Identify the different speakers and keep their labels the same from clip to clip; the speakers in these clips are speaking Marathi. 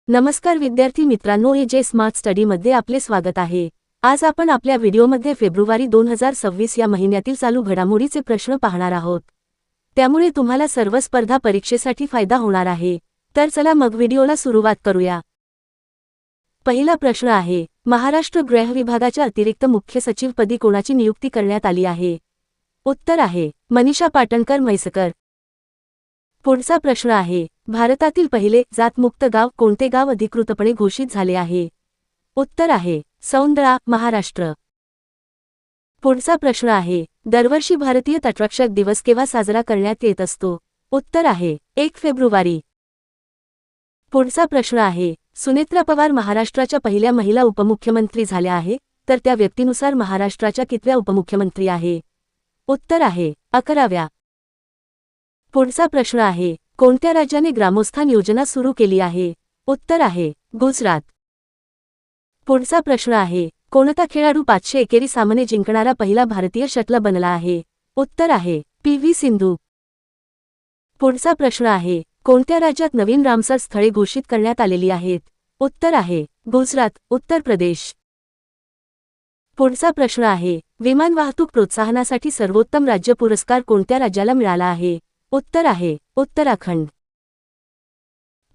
Speaker 1: नमस्कार विद्यार्थी मित्रांनो, जे स्मार्ट स्टडीमध्ये आपले स्वागत आहे। आज आपण आपल्या व्हिडिओमध्ये फेब्रुवारी 2026 या महिन्यातील चालू घडामोडीचे प्रश्न पाहणार आहोत। त्यामुळे तुम्हाला सर्व स्पर्धा परीक्षेसाठी फायदा होणार आहे। तर चला मग व्हिडिओला सुरुवात करूया। पहिला प्रश्न आहे, महाराष्ट्र गृह विभागाच्या अतिरिक्त मुख्य सचिव पदी कोणाची नियुक्ती करण्यात आली आहे? उत्तर आहे मनीषा पाटणकर म्हैसकर। पुढचा प्रश्न आहे, भारतातील पहिले जातमुक्त गाव कोणते गाव अधिकृतपणे घोषित झाले आहे? उत्तर आहे सौंदळा, महाराष्ट्र। पुढचा प्रश्न आहे, दरवर्षी भारतीय तटरक्षक दिवस केव्हा साजरा करण्यात येत असतो? उत्तर आहे 1 फेब्रुवारी। पुढचा प्रश्न आहे, सुनेत्रा पवार महाराष्ट्राच्या पहिल्या महिला उपमुख्यमंत्री झाल्या आहे, तर त्या व्यक्तीनुसार महाराष्ट्राच्या कितव्या उपमुख्यमंत्री आहे? उत्तर आहे 11व्या। पुढचा प्रश्न आहे, कोणत्या राज्याने ग्रामोत्थान योजना सुरू केली आहे? उत्तर आहे गुजरात। पुढचा प्रश्न आहे, कोणता खेळाडू 500 एकेरी सामने जिंकणारा पहिला भारतीय शटल बनला आहे? उत्तर आहे PV सिंधू। पुढचा प्रश्न आहे, कोणत्या राज्यात नवीन रामसर स्थळे घोषित करण्यात आलेली आहेत? उत्तर आहे गुजरात, उत्तर प्रदेश। पुढचा प्रश्न आहे, विमान वाहतूक प्रोत्साहनासाठी सर्वोत्तम राज्य पुरस्कार कोणत्या राज्याला मिळाला आहे? उत्तर आहे उत्तराखंड।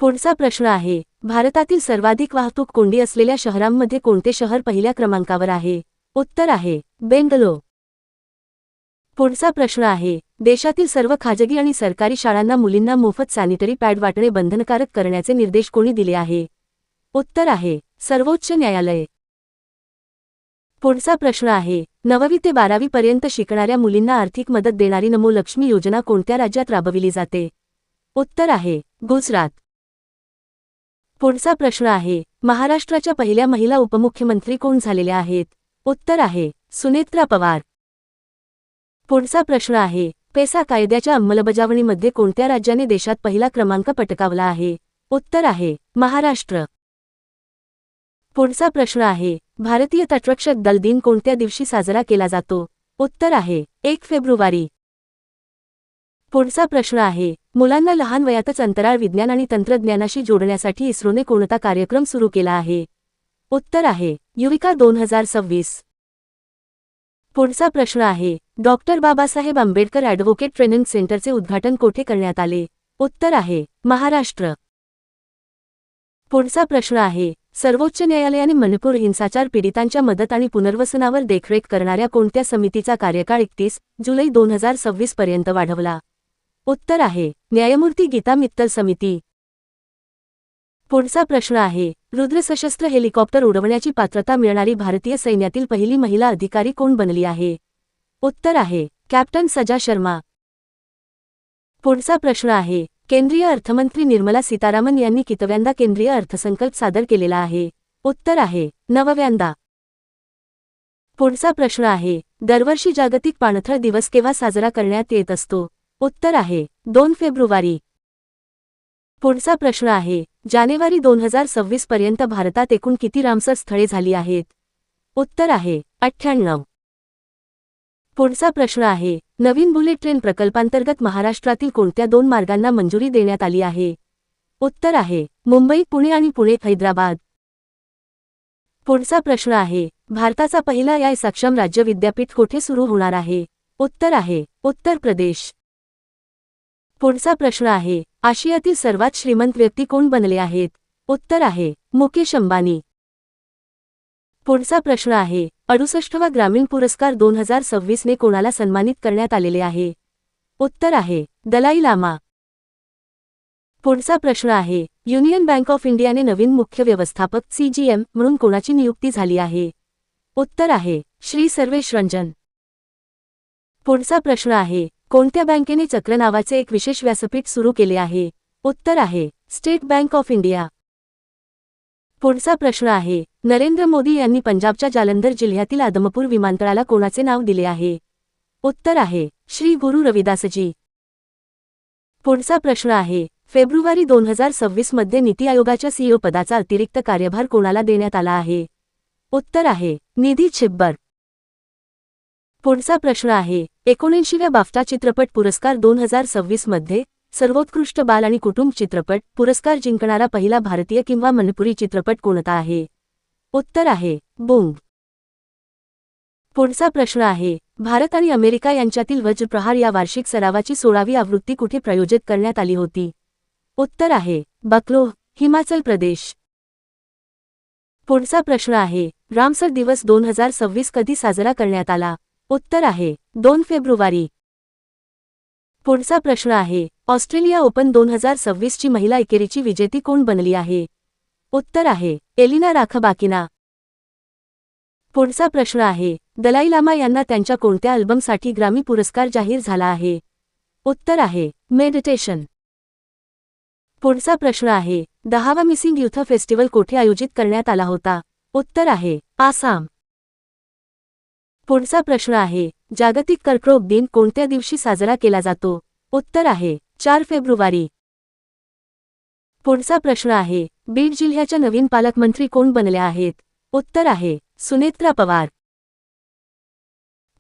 Speaker 1: पुढचा प्रश्न आहे, भारतातील सर्वाधिक वाहतूक कोंडी असलेल्या शहरांमध्ये कोणते शहर पहिल्या क्रमांकावर आहे? उत्तर आहे बेंगलोर। पुढचा प्रश्न आहे, देशातील सर्व खाजगी आणि सरकारी शाळांना मुलींना मोफत सॅनिटरी पॅड वाटणे बंधनकारक करण्याचे निर्देश कोणी दिले आहे? उत्तर आहे सर्वोच्च न्यायालय। पुढचा प्रश्न आहे, 9वी ते 12वी पर्यंत शिकणाऱ्या मुलींना आर्थिक मदत देणारी नमो लक्ष्मी योजना कोणत्या राज्यात राबविली जाते? उत्तर आहे गुजरात। पुढचा प्रश्न आहे, महाराष्ट्राच्या पहिल्या महिला उपमुख्यमंत्री कोण झालेल्या आहेत? उत्तर आहे सुनेत्रा पवार। पुढचा प्रश्न आहे, पेसा कायद्याच्या अंमलबजावणीमध्ये कोणत्या राज्याने देशात पहिला क्रमांक पटकावला आहे? उत्तर आहे महाराष्ट्र। पुढचा प्रश्न आहे, भारतीय तटरक्षक दल दिन कोणत्या दिवशी साजरा केला जातो? उत्तर आहे 1 फेब्रुवारी। पुढचा प्रश्न आहे, मुलांना लहान वयातच अंतराळ विज्ञान आणि तंत्रज्ञानाशी जोडण्यासाठी इस्रोने कोणता कार्यक्रम सुरू केला आहे? उत्तर आहे युविका 2026। पुढचा प्रश्न आहे, doctor Babasaheb Ambedkar advocate training सेंटरचे उद्घाटन कोठे करण्यात आले? उत्तर आहे महाराष्ट्र। पुढचा प्रश्न आहे, सर्वोच्च न्यायालयाने मणिपूर हिंसाचार पीडितांच्या मदत आणि पुनर्वसनावर देखरेख करणाऱ्या कोणत्या समितीचा कार्यकाळ 31 जुलै 2026 पर्यंत वाढवला? उत्तर आहे न्यायमूर्ती गीता मित्तल समिती। पुढचा प्रश्न आहे, रुद्र सशस्त्र हेलिकॉप्टर उडवण्याची पात्रता मिळणारी भारतीय सैन्यातील पहिली महिला अधिकारी कोण बनली आहे? उत्तर आहे कॅप्टन सजा शर्मा। पुढचा प्रश्न आहे, केंद्रीय अर्थमंत्री निर्मला सीतारामन यांनी कितव्यांदा केंद्रीय अर्थसंकल्प सादर केलेला आहे? उत्तर आहे 9व्यांदा। पुढचा प्रश्न आहे, दरवर्षी जागतिक पाणथळ दिवस केव्हा साजरा करण्यात येत असतो? उत्तर आहे 2 फेब्रुवारी। पुढचा प्रश्न आहे, जानेवारी 2026 पर्यंत भारतात एकूण किती रामसर स्थळे झाली आहेत? उत्तर आहे 98। पुढचा प्रश्न आहे, नवीन बुलेट ट्रेन प्रकल्पांतर्गत महाराष्ट्रातील कोणत्या 2 मार्गांना मंजुरी देण्यात आली आहे? उत्तर आहे मुंबई पुणे आणि पुणे हैदराबाद। पुढचा प्रश्न आहे, भारताचा पहिला AI सक्षम राज्य विद्यापीठ कोठे सुरू होणार आहे? उत्तर आहे उत्तर प्रदेश। पुढचा प्रश्न आहे, आशियातील सर्वात श्रीमंत व्यक्ती कोण बनले आहेत? उत्तर आहे मुकेश अंबानी। पुढचा प्रश्न आहे, 68वा ग्रामीण पुरस्कार 2026 ने कोणाला सन्मानित करण्यात आलेले आहे? उत्तर आहे दलाई लामा। पुढचा प्रश्न आहे, युनियन बँक ऑफ इंडियाने नवीन मुख्य व्यवस्थापक CGM म्हणून कोणाची नियुक्ती झाली आहे? उत्तर आहे श्री सर्वेश रंजन। पुढचा प्रश्न आहे, कोणत्या बँकेने चक्र नावाचे एक विशेष व्यासपीठ सुरू केले आहे? उत्तर आहे स्टेट बँक ऑफ इंडिया। पुढचा प्रश्न आहे, नरेंद्र मोदी यांनी पंजाबच्या जालंधर जिल्ह्यातील आदमपूर विमानतळाला कोणाचे नाव दिले आहे? उत्तर आहे श्री गुरु रविदासजी। पुढचा प्रश्न आहे, फेब्रुवारी 2026 मध्ये नीती आयोगाच्या CEO पदाचा अतिरिक्त कार्यभार कोणाला देण्यात आला आहे? उत्तर आहे निधी छिब्बर। पुढचा प्रश्न आहे, 79व्या बाफ्टा चित्रपट पुरस्कार 2026 मध्ये सर्वोत्कृष्ट बाल आणि कुटुंब चित्रपट पुरस्कार जिंकणारा पहिला भारतीय किंवा मणिपुरी चित्रपट कोणता आहे? उत्तर आहे बुंग. पुढचा प्रश्न आहे, भारत आणि अमेरिका यांच्यातील वज्रप्रहार या वार्षिक सरावाची 16वी आवृत्ती कुठे प्रायोजित करण्यात आली होती? उत्तर आहे बकलोह, हिमाचल प्रदेश. पुढचा प्रश्न आहे, रामसर दिवस 2026 कधी साजरा करण्यात आला? उत्तर आहे 2 फेब्रुवारी. पुढचा प्रश्न आहे, ऑस्ट्रेलिया ओपन 2026 ची महिला एकेरीची विजेती कोण बनली आहे? उत्तर आहे एलिना राखबाकिना. पुढचा प्रश्न आहे, दलाई लामा यांना त्यांच्या कोणत्या अल्बमसाठी ग्रॅमी पुरस्कार जाहीर झाला आहे? उत्तर आहे मेडिटेशन. पुढचा प्रश्न आहे, 10वा मिसिंग युथ फेस्टिवल कोठे आयोजित करण्यात आला होता? उत्तर आहे आसाम. पुढचा प्रश्न आहे, जागतिक कर्करोग दिन कोणत्या दिवशी साजरा केला जातो? उत्तर आहे 4 फेब्रुवारी. पुढचा प्रश्न आहे, बीड जिल्ह्याच्या नवीन पालकमंत्री कोण बनल्या आहेत? उत्तर आहे सुनेत्रा पवार.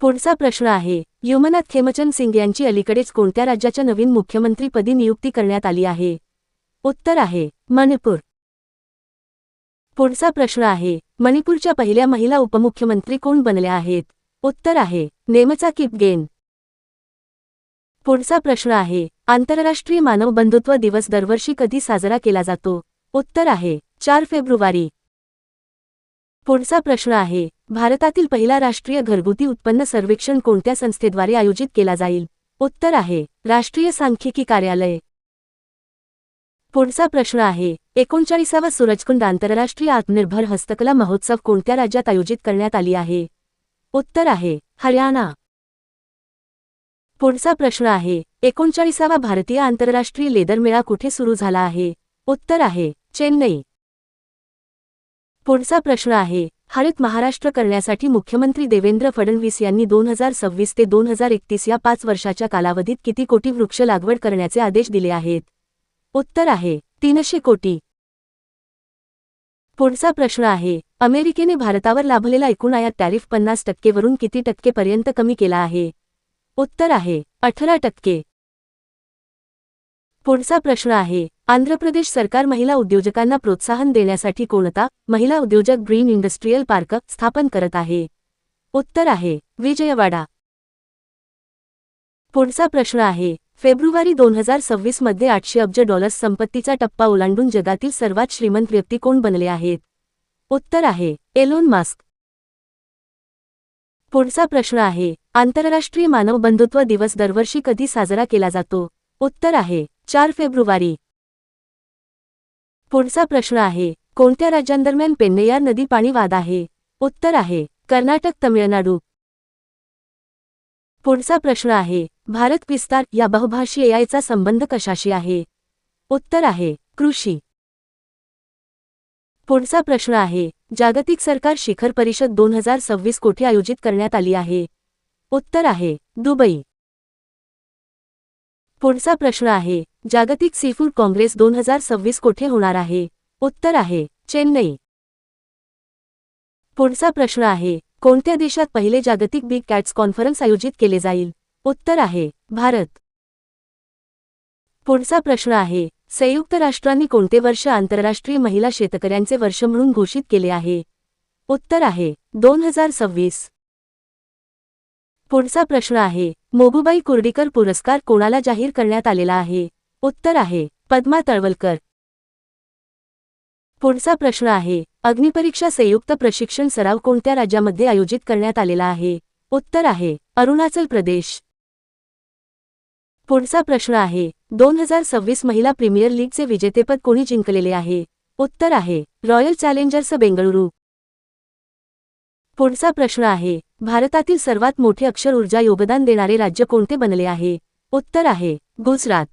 Speaker 1: पुढचा प्रश्न आहे, युमनाथ खेमचंद सिंग यांची अलीकडेच कोणत्या राज्याच्या नवीन मुख्यमंत्रीपदी नियुक्ती करण्यात आली आहे? उत्तर आहे मणिपूर. पुढचा प्रश्न आहे, मणिपूरच्या पहिल्या महिला उपमुख्यमंत्री कोण बनल्या आहेत? उत्तर आहे नेमचा किपगेन. पुढचा प्रश्न आहे, आंतरराष्ट्रीय मानव बंधुत्व दिवस दरवर्षी कधी साजरा केला जातो? उत्तर आहे 4 फेब्रुवारी. पुढचा प्रश्न आहे, भारतातील पहिला राष्ट्रीय घरगुती उत्पन्न सर्वेक्षण कोणत्या संस्थेद्वारे आयोजित केला जाईल? उत्तर आहे राष्ट्रीय सांख्यिकी कार्यालय. पुढचा प्रश्न आहे, 39वा सूरजकुंड आंतरराष्ट्रीय आत्मनिर्भर हस्तकला महोत्सव कोणत्या राज्यात आयोजित करण्यात आली आहे? उत्तर आहे हरियाणा. पुढचा प्रश्न आहे, 39वा भारतीय आंतरराष्ट्रीय लेदर मेळा कुठे सुरू झाला आहे? उत्तर आहे चेन्नई. पुढचा प्रश्न आहे, हरित महाराष्ट्र करण्यासाठी मुख्यमंत्री देवेंद्र फडणवीस यांनी 2026 ते 2031 या 5 वर्षाच्या कालावधीत किती कोटी वृक्ष लागवड करण्याचे आदेश दिले आहेत? उत्तर आहे 300 कोटी. पुढचा प्रश्न आहे, अमेरिकेने भारतावर लाभलेला एकूण आयात टॅरिफ 50% वरून किती टक्केपर्यंत कमी केला आहे? उत्तर आहे 18%. पुढचा प्रश्न आहे, आंध्र प्रदेश सरकार महिला उद्योजकांना प्रोत्साहन देण्यासाठी कोणता महिला उद्योजक ग्रीन इंडस्ट्रियल पार्क स्थापन करत आहे? उत्तर आहे विजयवाडा. पुढचा प्रश्न आहे, फेब्रुवारी 2026 मध्ये $800 अब्ज संपत्तीचा टप्पा ओलांडून जगातील सर्वात श्रीमंत व्यक्ती कोण बनले आहेत? उत्तर आहे एलोन मस्क. पुढचा प्रश्न आहे, आंतरराष्ट्रीय मानव बंधुत्व दिवस दरवर्षी कधी साजरा केला जातो? उत्तर आहे 4 फेब्रुवारी. पुढचा प्रश्न आहे, कोणत्या राज्यांदरम्यान पेन्नेयार नदी पाणी वाद आहे? उत्तर आहे कर्नाटक तमिळनाडू. पुढचा प्रश्न आहे, भारत विस्तार या बहुभाषी एआयचा संबंध कशाशी आहे? उत्तर आहे कृषी. पुढचा प्रश्न आहे, जागतिक सरकार शिखर परिषद 2026 कोठे आयोजित करण्यात आली आहे? उत्तर आहे दुबई. पुढचा प्रश्न आहे, जागतिक सीफूड काँग्रेस 2026 कोठे होणार आहे? उत्तर आहे चेन्नई. पुढचा प्रश्न आहे, कोणत्या देशात पहिले जागतिक बिग कॅट्स कॉन्फरन्स आयोजित केले जाईल? उत्तर आहे भारत. पुढचा प्रश्न आहे, संयुक्त राष्ट्रांनी कोणते वर्ष आंतरराष्ट्रीय महिला शेतकऱ्यांचे वर्ष म्हणून घोषित केले आहे? उत्तर आहे 2026. पुढचा प्रश्न आहे, मोगूबाई कुर्डीकर पुरस्कार कोणाला जाहीर करण्यात आलेला आहे? उत्तर आहे पद्मा तळवलकर. पुढचा प्रश्न आहे, अग्निपरीक्षा संयुक्त प्रशिक्षण सराव कोणत्या राज्यामध्ये आयोजित करण्यात आलेला आहे? उत्तर आहे अरुणाचल प्रदेश. पुढचा प्रश्न आहे, 2026 महिला प्रीमियर लीगचे विजेतेपद कोणी जिंकलेले आहे? उत्तर आहे रॉयल चॅलेंजर्स बेंगळुरू. पुढचा प्रश्न आहे, भारतातील सर्वात मोठे अक्षर ऊर्जा योगदान देणारे राज्य कोणते बनले आहे? उत्तर आहे गुजरात.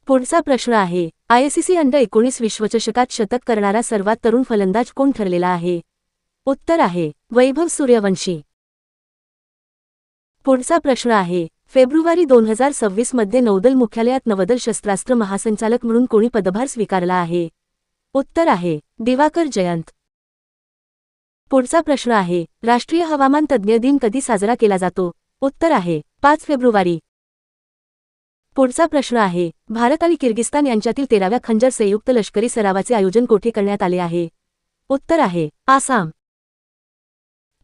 Speaker 1: पुढचा प्रश्न आहे, आयसीसी अंडर-19 विश्वचषकात शतक करणारा सर्वात तरुण फलंदाज कोण ठरलेला आहे? उत्तर आहे वैभव सूर्यवंशी. पुढचा प्रश्न आहे, फेब्रुवारी 2026 मध्ये नौदल मुख्यालयात नवदल शस्त्रास्त्र महासंचालक म्हणून कोणी पदभार स्वीकारला आहे? उत्तर आहे दिवाकर जयंत. पुढचा प्रश्न आहे, राष्ट्रीय हवामान तज्ज्ञ दिन कधी साजरा केला जातो? उत्तर आहे 5 फेब्रुवारी. पुढचा प्रश्न आहे, भारत आणि किर्गिस्तान यांच्यातील 13व्या खंजर संयुक्त लष्करी सरावाचे आयोजन कोठे करण्यात आले आहे? उत्तर आहे, आसाम.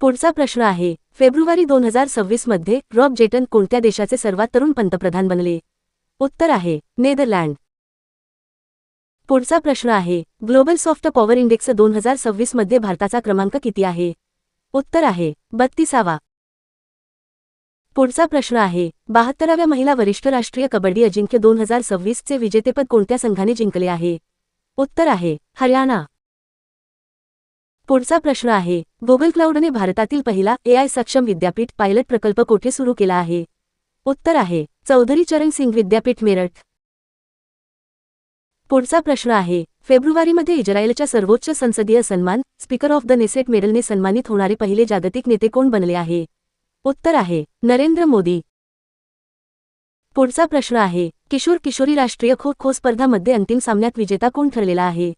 Speaker 1: पुढचा प्रश्न आहे, फेब्रुवारी 2026 मध्ये रॉब जेटन कोणत्या देशाचे सर्वात तरुण पंतप्रधान बनले? उत्तर आहे, नेदरलँड. पुढचा प्रश्न आहे, ग्लोबल सॉफ्ट पॉवर इंडेक्स 2026 मध्ये भारताचा क्रमांक किती आहे? उत्तर आहे, 32वा. पुढचा प्रश्न आहे, 72व्या महिला वरिष्ठ राष्ट्रीय कबड्डी अजिंक्य 2026 चे विजेतेपद कोणत्या संघाने जिंकले आहे? उत्तर आहे, हरियाणा. पुढचा प्रश्न आहे, गुगल क्लाउडने भारतातील पहिला AI सक्षम विद्यापीठ पायलट प्रकल्प कोठे सुरू केला आहे? उत्तर आहे, चौधरी चरण सिंग विद्यापीठ मेरठ. पुढचा प्रश्न आहे, फेब्रुवारीमध्ये इस्रायलच्या सर्वोच्च संसदीय सन्मान स्पीकर ऑफ द नेसेट मेडलने सन्मानित होणारे पहिले जागतिक नेते कोण बनले आहे? उत्तर आहे, नरेंद्र मोदी. पुढचा प्रश्न आहे, किशोर किशोरी राष्ट्रीय खो खो स्पर्धामध्ये अंतिम सामन्यात विजेता कोण ठरलेला आहे?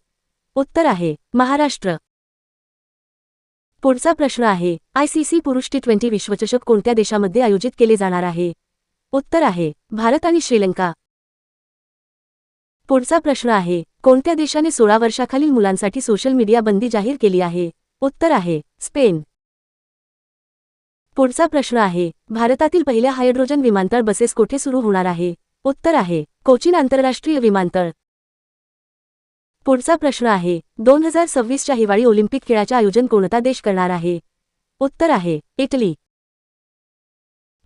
Speaker 1: उत्तर आहे, महाराष्ट्र. पुढचा प्रश्न आहे, ICC पुरुष T20 विश्वचषक कोणत्या देशामध्ये आयोजित केले जाणार आहे? उत्तर आहे, भारत आणि श्रीलंका. पुढचा प्रश्न आहे, कोणत्या देशाने 16 वर्षाखालील मुलांसाठी सोशल मीडिया बंदी जाहीर केली आहे? उत्तर आहे, स्पेन. पुढचा प्रश्न आहे, भारतातील पहिल्या हायड्रोजन विमानतळ बसेस कोठे सुरू होणार आहे? उत्तर आहे, कोचीन आंतरराष्ट्रीय विमानतळ. पुढचा प्रश्न आहे, 2026च्या हिवाळी ऑलिम्पिक खेळाचे आयोजन कोणता देश करणार आहे? उत्तर आहे, इटली.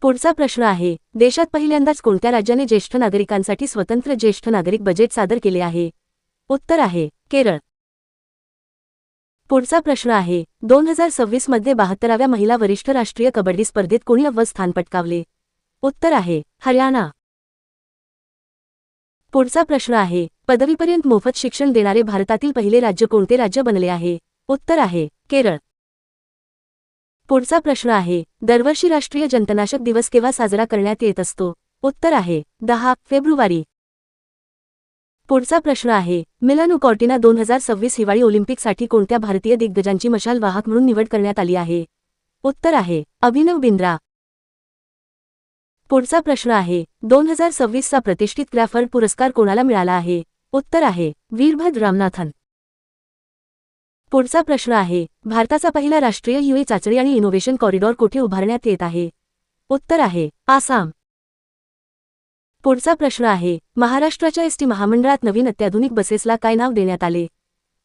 Speaker 1: पुढचा प्रश्न आहे, देशात पहिल्यांदाच कोणत्या राज्याने ज्येष्ठ नागरिकांसाठी स्वतंत्र ज्येष्ठ नागरिक बजेट सादर केले आहे? उत्तर आहे, केरळ. पुढचा प्रश्न आहे, 2026 मध्ये 72व्या महिला वरिष्ठ राष्ट्रीय कबड्डी स्पर्धेत कोणी अव्वल स्थान पटकावले? उत्तर आहे, हरियाणा. पुढचा प्रश्न आहे, पदवीपर्यंत मोफत शिक्षण देणारे भारतातील पहिले राज्य कोणते राज्य बनले आहे? उत्तर आहे, केरळ. पुढचा प्रश्न आहे, दरवर्षी राष्ट्रीय जंतनाशक दिवस केव्हा साजरा करण्यात येत असतो? उत्तर आहे, 10 फेब्रुवारी. पुढचा प्रश्न आहे, मिलानो कॉर्टिना 2026 हिवाळी ऑलिम्पिकसाठी कोणत्या भारतीय दिग्गजांची मशाल वाहक म्हणून निवड करण्यात आली आहे? उत्तर आहे, अभिनव बिंद्रा. पुढचा प्रश्न आहे, 2026चा प्रतिष्ठित क्रॅफर्ड पुरस्कार कोणाला मिळाला आहे? उत्तर आहे, वीरभद्र रामनाथन. पुढचा प्रश्न आहे, भारताचा पहिला राष्ट्रीय UAE चाचणी आणि इनोव्हेशन कॉरिडॉर कोठे उभारण्यात येत आहे? उत्तर आहे, आसाम. पुढचा प्रश्न आहे, महाराष्ट्राच्या एसटी महामंडळात नवीन अत्याधुनिक बसेसला काय नाव देण्यात आले?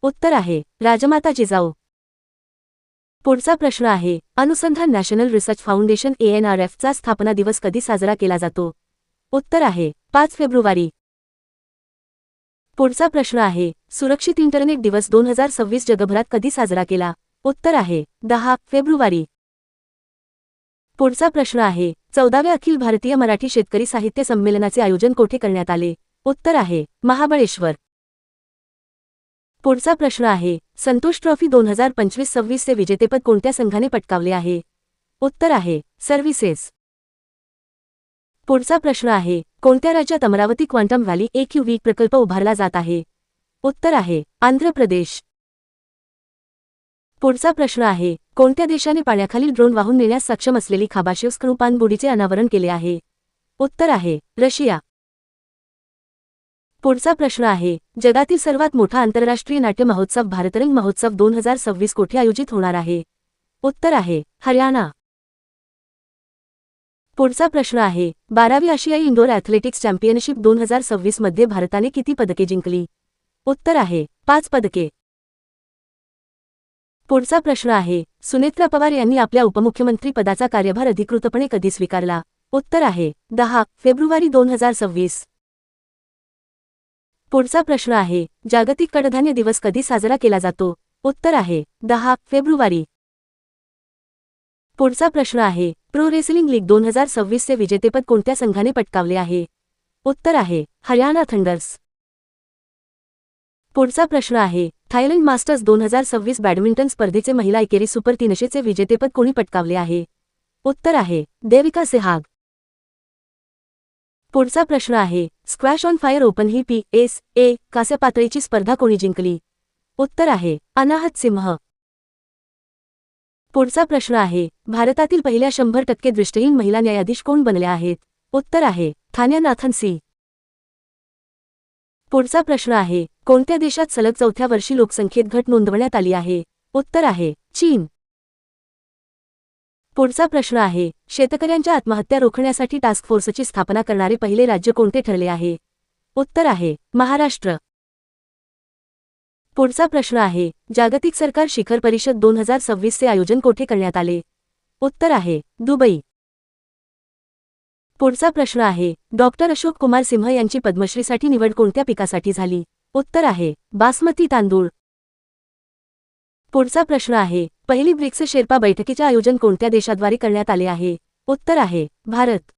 Speaker 1: उत्तर आहे, राजमाता जिजाऊ. पुढचा प्रश्न आहे, अनुसंधान नॅशनल रिसर्च फाउंडेशन ANRF चा स्थापना दिवस कधी साजरा केला जातो? उत्तर आहे, 5 फेब्रुवारी. पुढचा प्रश्न आहे, सुरक्षित इंटरनेट दिवस 2026 जगभरात कधी साजरा केला? उत्तर आहे, 10 फेब्रुवारी. पुढचा प्रश्न आहे, 14व्या अखिल भारतीय मराठी शेतकरी साहित्य संमेलनाचे आयोजन कोठे करण्यात आले? उत्तर आहे, महाबळेश्वर. पुढचा प्रश्न आहे, संतोष ट्रॉफी 2025-26 चे विजेतेपद कोणत्या संघाने पटकावले आहे? उत्तर आहे, सर्व्हिसेस. पुढचा प्रश्न आहे, कोणत्या राज्यात अमरावती क्वांटम व्हॅली AQV प्रकल्प उभारला जात आहे? उत्तर आहे, आंध्र प्रदेश. पुढचा प्रश्न आहे, कोणत्या देशाने पाण्याखालील ड्रोन वाहून नेण्यास सक्षम असलेली खाबाशिव्स क्रू पाणबुडीचे अनावरण केले आहे? उत्तर आहे, रशिया. पुढचा प्रश्न आहे, जगातील सर्वात मोठा आंतरराष्ट्रीय नाट्य महोत्सव भारतरंग महोत्सव 2026 कोठे आयोजित होणार आहे? उत्तर आहे, हरियाणा. पुढचा प्रश्न आहे, 12वी आशियाई इंडोर ॲथलेटिक्स चॅम्पियनशिप 2026 मध्ये भारताने किती पदके जिंकली? उत्तर आहे, 5 पदके. पुढचा प्रश्न आहे, सुनेत्रा पवार यांनी आपल्या उपमुख्यमंत्री पदाचा कार्यभार अधिकृतपणे कधी स्वीकारला? उत्तर आहे, 10 फेब्रुवारी 2026. पुढचा प्रश्न आहे, जागतिक कडधान्य दिवस कधी साजरा केला जातो? उत्तर आहे, 10 फेब्रुवारी. पुढचा प्रश्न आहे, प्रो रेसलिंग लीग 2026 चे विजेतेपद कोणत्या संघाने पटकावले आहे? उत्तर आहे, हरियाणा थंडर्स. पुढचा प्रश्न आहे, थायलंड मास्टर्स 2026 बॅडमिंटन स्पर्धेचे महिला एकेरी सुपर 300 चे विजेतेपद कोणी पटकावले आहे? उत्तर आहे, देविका सेहाग. पुढचा प्रश्न आहे, squash on fire open he PSA कांस्य पातळीची स्पर्धा कोणी जिंकली? उत्तर आहे, अनाहत सिंह. पुढचा प्रश्न आहे, भारतातील पहिल्या 100% दृष्टिहीन महिला न्यायाधीश कोण बनल्या आहेत? उत्तर आहे, थान्या नाथन सी. पुढचा प्रश्न आहे, कोणत्या देशात सलग चौथ्या वर्षी लोकसंख्येत घट नोंदवण्यात आली आहे? उत्तर आहे, चीन. पुढचा प्रश्न आहे, शेतकऱ्यांच्या आत्महत्या रोखण्यासाठी टास्क फोर्सची स्थापना करणारे पहिले राज्य कोणते ठरले आहे? उत्तर आहे, महाराष्ट्र. पुढचा प्रश्न आहे, जागतिक सरकार शिखर परिषद 2026 चे आयोजन कोठे करण्यात आले? उत्तर आहे, दुबई. पुढचा प्रश्न आहे, डॉक्टर अशोक कुमार सिंह यांची पद्मश्रीसाठी निवड कोणत्या पिकासाठी झाली? उत्तर आहे, बासमती तांदूळ. पुढचा प्रश्न आहे, पहिली ब्रिक्स शेर्पा बैठकीचे आयोजन कोणत्या देशाद्वारे करण्यात आले आहे? उत्तर आहे, भारत.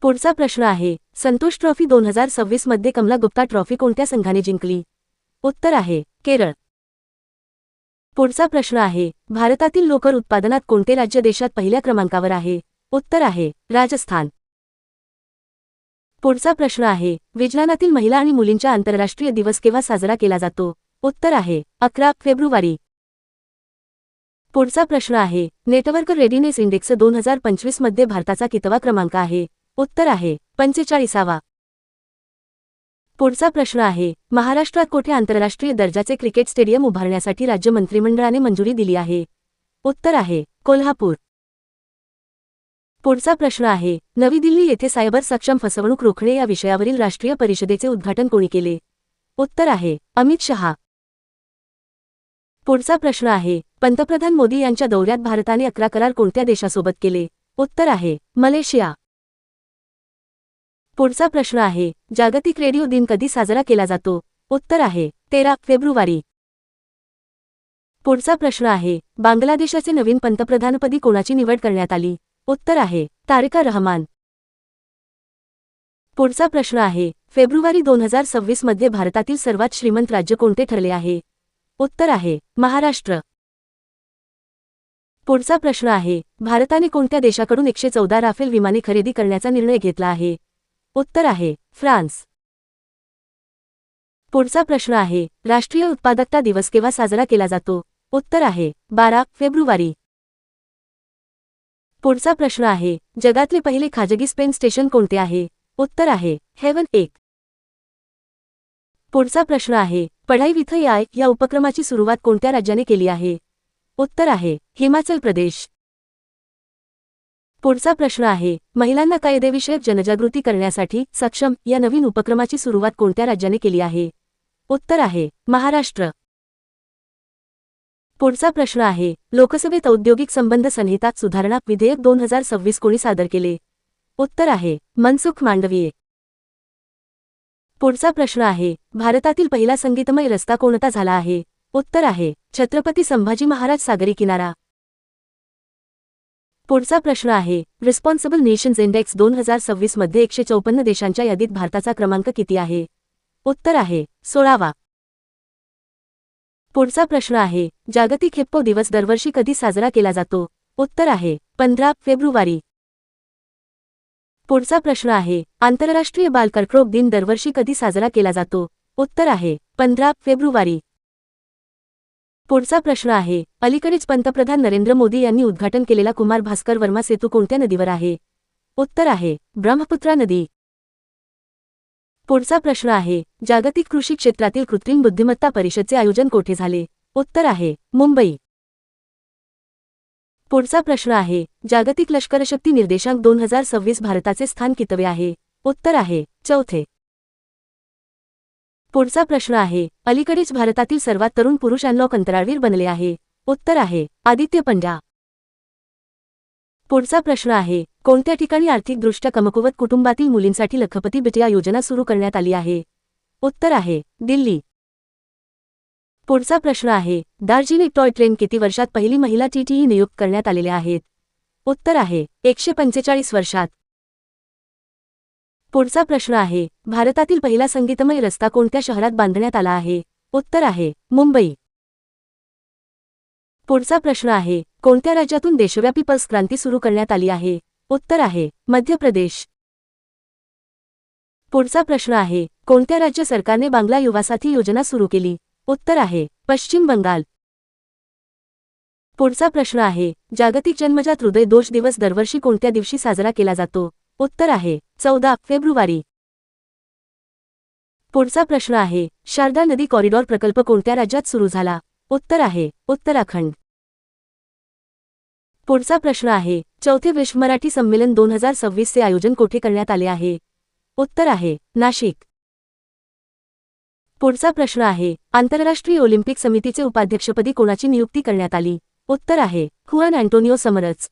Speaker 1: पुढचा प्रश्न आहे, संतोष ट्रॉफी 2026 मध्ये कमला गुप्ता ट्रॉफी कोणत्या संघाने जिंकली? उत्तर आहे, केरळ. पुढचा प्रश्न आहे, भारतातील लोकर उत्पादनात कोणते राज्य देशात पहिल्या क्रमांकावर आहे? उत्तर आहे, राजस्थान. पुढचा प्रश्न आहे, विज्ञानातील महिला आणि मुलींचा आंतरराष्ट्रीय दिवस केव्हा साजरा केला जातो? उत्तर आहे, 11 फेब्रुवारी. पुढचा प्रश्न आहे, नेटवर्क रेडिनेस इंडेक्स 2025 मध्ये भारताचा कितवा क्रमांक आहे? उत्तर आहे, 45वा. पुढचा प्रश्न आहे, महाराष्ट्रात कोठे आंतरराष्ट्रीय दर्जाचे क्रिकेट स्टेडियम उभारण्यासाठी राज्य मंत्रिमंडळाने मंजुरी दिली आहे? उत्तर आहे, कोल्हापूर. पुढचा प्रश्न आहे, नवी दिल्ली येथे सायबर सक्षम फसवणूक रोखणे या विषयावरील राष्ट्रीय परिषदेचे उद्घाटन कोणी केले? उत्तर आहे, अमित शहा. पुढचा प्रश्न आहे, पंतप्रधान मोदी यांच्या दौऱ्यात भारताने 11 करार कोणत्या देशासोबत केले? उत्तर आहे, मलेशिया. पुढचा प्रश्न आहे, जागतिक रेडिओ दिन कधी साजरा केला जातो? उत्तर आहे, 13 फेब्रुवारी. पुढचा प्रश्न आहे, बांगलादेशाचे नवीन पंतप्रधानपदी कोणाची निवड करण्यात आली? उत्तर आहे, तारिका रहमान. पुढचा प्रश्न आहे, फेब्रुवारी 2026 मध्ये भारतातील सर्वात श्रीमंत राज्य कोणते ठरले आहे? उत्तर आहे, महाराष्ट्र. पुढचा प्रश्न आहे, भारताने कोणत्या देशाकडून 114 राफेल विमाने खरेदी करण्याचा निर्णय घेतला आहे? उत्तर आहे, फ्रान्स. पुढचा प्रश्न आहे, राष्ट्रीय उत्पादकता दिवस केव्हा साजरा केला जातो? उत्तर आहे, 12 फेब्रुवारी. पुढचा प्रश्न आहे, जगातले पहिले खाजगी स्पेस स्टेशन कोणते आहे? उत्तर आहे, हेवन 1. पुढचा प्रश्न आहे, पढाई विथ AI या उपक्रमाची सुरुवात कोणत्या राज्याने केली आहे? उत्तर आहे, हिमाचल प्रदेश. पुढचा प्रश्न आहे, महिलांना कायदेविषयक जनजागृती करण्यासाठी सक्षम या नवीन उपक्रमाची सुरुवात कोणत्या राज्याने केली आहे? उत्तर आहे, महाराष्ट्र. पुढचा प्रश्न आहे, लोकसभेत औद्योगिक संबंध संहिता सुधारणा विधेयक 2026 कोणी सादर केले? उत्तर आहे, मनसुख मांडवीय. पुढचा प्रश्न आहे, भारतातील पहिला संगीतमय रस्ता कोणता झाला आहे? उत्तर आहे, छत्रपती संभाजी महाराज सागरी किनारा. पुढचा प्रश्न आहे, रिस्पॉन्सिबल नेशन्स इंडेक्स 2026 मध्ये 154 देशांच्या यादीत भारताचा क्रमांक किती आहे? उत्तर आहे, 16वा. पुढचा प्रश्न आहे, जागतिक हिप्पो दिवस दरवर्षी कधी साजरा केला जातो? उत्तर आहे, 15 फेब्रुवारी. पुढचा प्रश्न आहे, आंतरराष्ट्रीय बाल कर्करोग दिन दरवर्षी कधी साजरा केला जातो? उत्तर आहे, 15 फेब्रुवारी. पुढचा प्रश्न आहे, अलीकडेच पंतप्रधान नरेंद्र मोदी यांनी उद्घाटन केलेला कुमार भास्कर वर्मा सेतू कोणत्या नदीवर आहे? उत्तर आहे, ब्रह्मपुत्रा नदी. पुढचा प्रश्न आहे, जागतिक कृषी क्षेत्रातील कृत्रिम बुद्धिमत्ता परिषदेचे आयोजन कोठे झाले? उत्तर आहे, मुंबई. पुढचा प्रश्न आहे, जागतिक लष्करशक्ती निर्देशांक 2026 भारताचे स्थान कितवे आहे? उत्तर आहे, 4थे. पुढचा प्रश्न आहे, अलीकडेच भारतातील सर्वात तरुण पुरुष अनलॉक अंतराळवीर बनले आहे? उत्तर आहे, आदित्य पंड्या. पुढचा प्रश्न आहे, कोणत्या ठिकाणी आर्थिकदृष्ट्या कमकुवत कुटुंबातील मुलींसाठी लखपती बिटिया योजना सुरू करण्यात आली आहे? उत्तर आहे, दिल्ली. पुढचा प्रश्न आहे, दार्जिलिंग टॉय ट्रेन किती वर्षात पहिली महिला TTE नियुक्त करण्यात आलेल्या आहेत? उत्तर आहे, 145 वर्षात. पुढचा प्रश्न आहे, भारतातील पहिला संगीतमय रस्ता कोणत्या शहरात बांधण्यात आला आहे? उत्तर आहे, मुंबई. पुढचा प्रश्न आहे, कोणत्या राज्यातून देशव्यापी पल्स क्रांती सुरू करण्यात आली आहे? उत्तर आहे, मध्य प्रदेश. पुढचा प्रश्न आहे, कोणत्या राज्य सरकारने बांगला युवासाथी योजना सुरू केली? उत्तर आहे, पश्चिम बंगाल. पुढचा प्रश्न आहे, जागतिक जन्मजात हृदय दोष दिवस दरवर्षी कोणत्या दिवशी साजरा केला जातो? उत्तर आहे, 14 फेब्रुवारी. पुढचा प्रश्न आहे, शारदा नदी कॉरिडॉर प्रकल्प कोणत्या राज्यात सुरू झाला? उत्तर आहे, उत्तराखंड. पुढचा प्रश्न आहे, चौथे विश्व मराठी संमेलन 2026 चे आयोजन कोठे करण्यात आले आहे? उत्तर आहे, नाशिक. पुढचा प्रश्न आहे, आंतरराष्ट्रीय ऑलिम्पिक समितीचे उपाध्यक्षपदी कोणाची नियुक्ती करण्यात आली? उत्तर आहे, हुआन अँटोनियो समरस.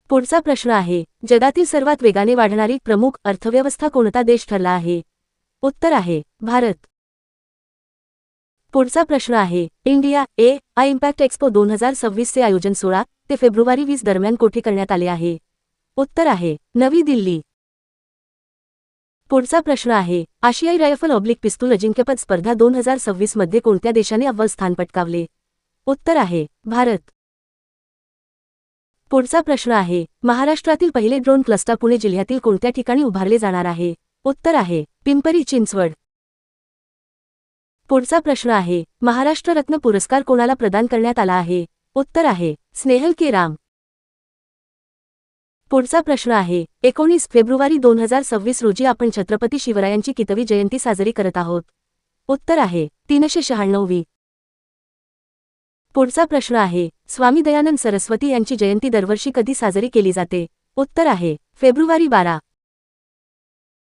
Speaker 1: पुढचा प्रश्न आहे, जगातील सर्वात वेगाने वाढणारी प्रमुख अर्थव्यवस्था कोणता देश ठरला आहे? उत्तर आहे, भारत. पुढचा प्रश्न आहे, इंडिया AI इम्पॅक्ट एक्स्पो 2026 चे आयोजन 16 ते फेब्रुवारी 20 दरम्यान कोठे करण्यात आले आहे? उत्तर आहे, नवी दिल्ली. पुढचा प्रश्न आहे, आशियाई रायफल ऑब्लिक पिस्तूल अजिंक्यपद स्पर्धा 2026 मध्ये कोणत्या देशाने अव्वल स्थान पटकावले? उत्तर आहे, भारत. पुढचा प्रश्न आहे, महाराष्ट्रातील पहिले ड्रोन क्लस्टर पुणे जिल्ह्यातील कोणत्या ठिकाणी उभारले जाणार आहे? उत्तर आहे, पिंपरी चिंचवड. पुढचा प्रश्न आहे, महाराष्ट्र रत्न पुरस्कार कोणाला प्रदान करण्यात आला आहे? उत्तर आहे, स्नेहल केराम. पुढचा प्रश्न आहे, 19 फेब्रुवारी 2026 रोजी आपण छत्रपती शिवरायांची कितवी जयंती साजरी करत आहोत? उत्तर आहे, 396वी. पुढचा प्रश्न आहे, स्वामी दयानंद सरस्वती यांची जयंती दरवर्षी कधी साजरी केली जाते? उत्तर आहे, फेब्रुवारी 12.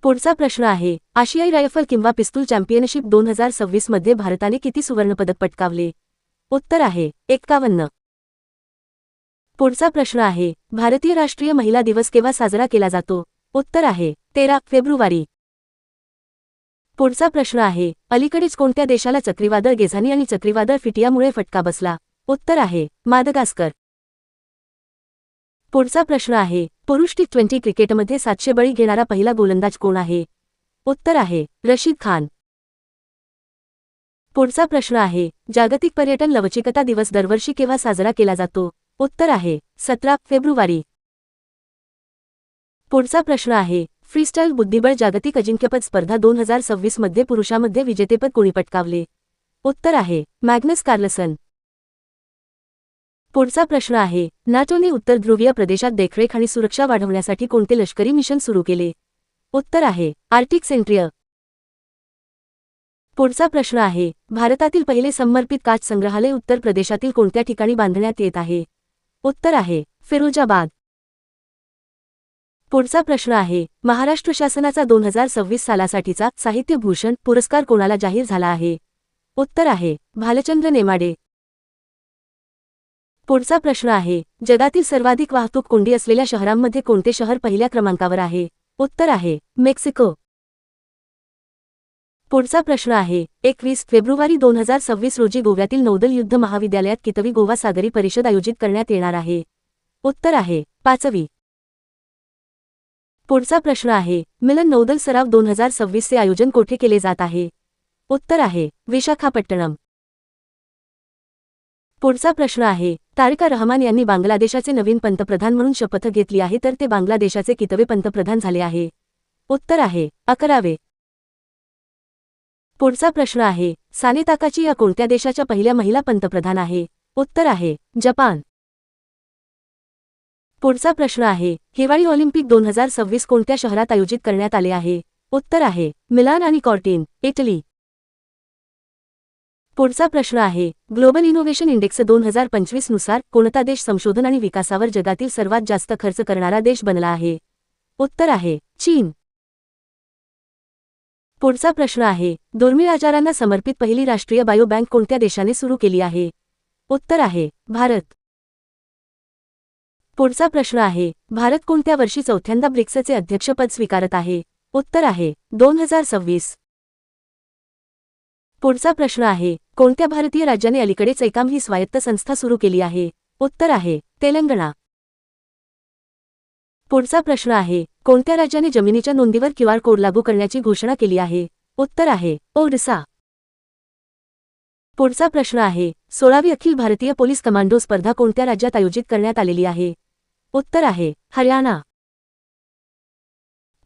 Speaker 1: पुढचा प्रश्न आहे, आशियाई रायफल किंवा पिस्तूल चॅम्पियनशिप 2026 मध्ये भारताने किती सुवर्णपदक पटकावले? उत्तर आहे, 51. पुढचा प्रश्न आहे, भारतीय राष्ट्रीय महिला दिवस केव्हा साजरा केला जातो? उत्तर आहे, 13 फेब्रुवारी. पुढचा प्रश्न आहे, अलीकडेच कोणत्या देशाला चक्रीवादळ गेझानी आणि चक्रीवादळ फिटियामुळे फटका बसला? उत्तर आहे, मादगास्कर. पुढचा प्रश्न आहे, पुरुष T20 क्रिकेटमध्ये 700 बळी घेणारा पहिला गोलंदाज कोण आहे? उत्तर आहे, रशीद खान. पुढचा प्रश्न आहे, जागतिक पर्यटन लवचिकता दिवस दरवर्षी केव्हा साजरा केला जातो? उत्तर आहे, 17 फेब्रुवारी. पुढचा प्रश्न आहे, फ्रीस्टाईल बुद्धिबळ जागतिक अजिंक्यपद स्पर्धा 2026 मध्ये पुरुषामध्ये विजेतेपद कोणी पटकावले? उत्तर आहे, मॅग्नस कार्लसन. पुढचा प्रश्न आहे, नाटोने उत्तर ध्रुवीय प्रदेशात देखरेख आणि सुरक्षा वाढवण्यासाठी कोणते लष्करी मिशन सुरू केले? उत्तर आहे, आर्टिक सेंट्रिय. पुढचा प्रश्न आहे, भारतातील पहिले समर्पित काच संग्रहालय उत्तर प्रदेशातील कोणत्या ठिकाणी बांधण्यात येत आहे? उत्तर आहे, फिरोजाबाद. पुढचा प्रश्न आहे, महाराष्ट्र शासनाचा 2026 सालासाठीचा साहित्य भूषण पुरस्कार कोणाला जाहीर झाला आहे? उत्तर आहे, भालचंद्र नेमाडे. पुढचा प्रश्न आहे, जगातील सर्वाधिक वाहतूक कोंडी असलेल्या शहरांमध्ये कोणते शहर पहिल्या क्रमांकावर आहे? उत्तर आहे, मेक्सिको. पुढचा प्रश्न आहे, 21 फेब्रुवारी 2026 रोजी गोव्यातील नौदल युद्ध महाविद्यालयात कितवी गोवा सागरी परिषद आयोजित करण्यात येणार आहे? उत्तर आहे, 5वी. पुढचा प्रश्न आहे, मिलन नौदल सराव 2026 चे आयोजन कोठे केले जात आहे? उत्तर आहे, विशाखापट्टणम. पुढचा प्रश्न आहे, तारिका रहमान यांनी बांगलादेशाचे नवीन पंतप्रधान म्हणून शपथ घेतली आहे, तर ते बांगलादेशाचे कितवे पंतप्रधान झाले आहे? उत्तर आहे, 11वे. पुढचा प्रश्न आहे, साने ताकाची या कोणत्या देशाच्या पहिल्या महिला पंतप्रधान आहे? उत्तर आहे, जपान. पुढचा प्रश्न आहे, हिवाळी ऑलिम्पिक 2026 कोणत्या शहरात आयोजित करण्यात आले आहे? उत्तर आहे, मिलान आणि कॉर्टिन, इटली. पुढचा प्रश्न आहे, ग्लोबल इनोव्हेशन इंडेक्स 2025 नुसार कोणता देश संशोधन आणि विकासावर जगातील सर्वात जास्त खर्च करणारा देश बनला आहे? उत्तर आहे, चीन. पुढचा प्रश्न आहे, दुर्मिळ आजारांना समर्पित पहिली राष्ट्रीय बायो बँक कोणत्या देशाने सुरू केली आहे? उत्तर आहे, भारत. पुढचा प्रश्न आहे, भारत कोणत्या वर्षी चौथ्यांदा ब्रिक्सचे अध्यक्षपद स्वीकारत आहे? उत्तर आहे, 2026. पुढचा प्रश्न आहे, कोणत्या भारतीय राज्याने अलीकडेच एकाम ही स्वायत्त संस्था सुरू केली आहे? उत्तर आहे, तेलंगणा. पुढचा प्रश्न आहे, कोणत्या राज्याने जमिनीच्या नोंदीवर QR कोड लागू करण्याची घोषणा केली आहे? उत्तर आहे, ओडिसा. पुढचा प्रश्न आहे, 16वी अखिल भारतीय पोलीस कमांडो स्पर्धा कोणत्या राज्यात आयोजित करण्यात आलेली आहे? उत्तर आहे, हरियाणा.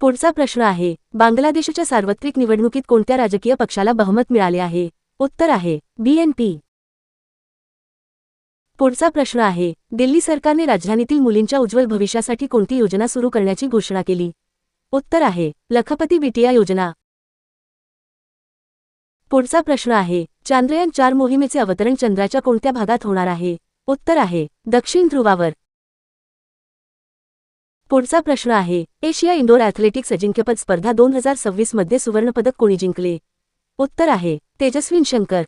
Speaker 1: पुढचा प्रश्न आहे, बांगलादेशच्या सार्वत्रिक निवडणुकीत कोणत्या राजकीय पक्षाला बहुमत मिळाले आहे? उत्तर आहे, BNP. पुढचा प्रश्न आहे, दिल्ली सरकारने राजधानीतील मुलींच्या उज्ज्वल भविष्यासाठी कोणती योजना सुरू करण्याची घोषणा केली? उत्तर आहे, लखपती बिटिया योजना. पुढचा प्रश्न आहे, चांद्रयान-4 मोहिमेचे अवतरण चंद्राच्या कोणत्या भागात होणार आहे? उत्तर आहे, दक्षिण ध्रुवावर. पुढचा प्रश्न आहे, एशिया इंडोर ॲथलेटिक्स अजिंक्यपद स्पर्धा 2026 मध्ये सुवर्णपदक कोणी जिंकले? उत्तर आहे, तेजस्विन शंकर.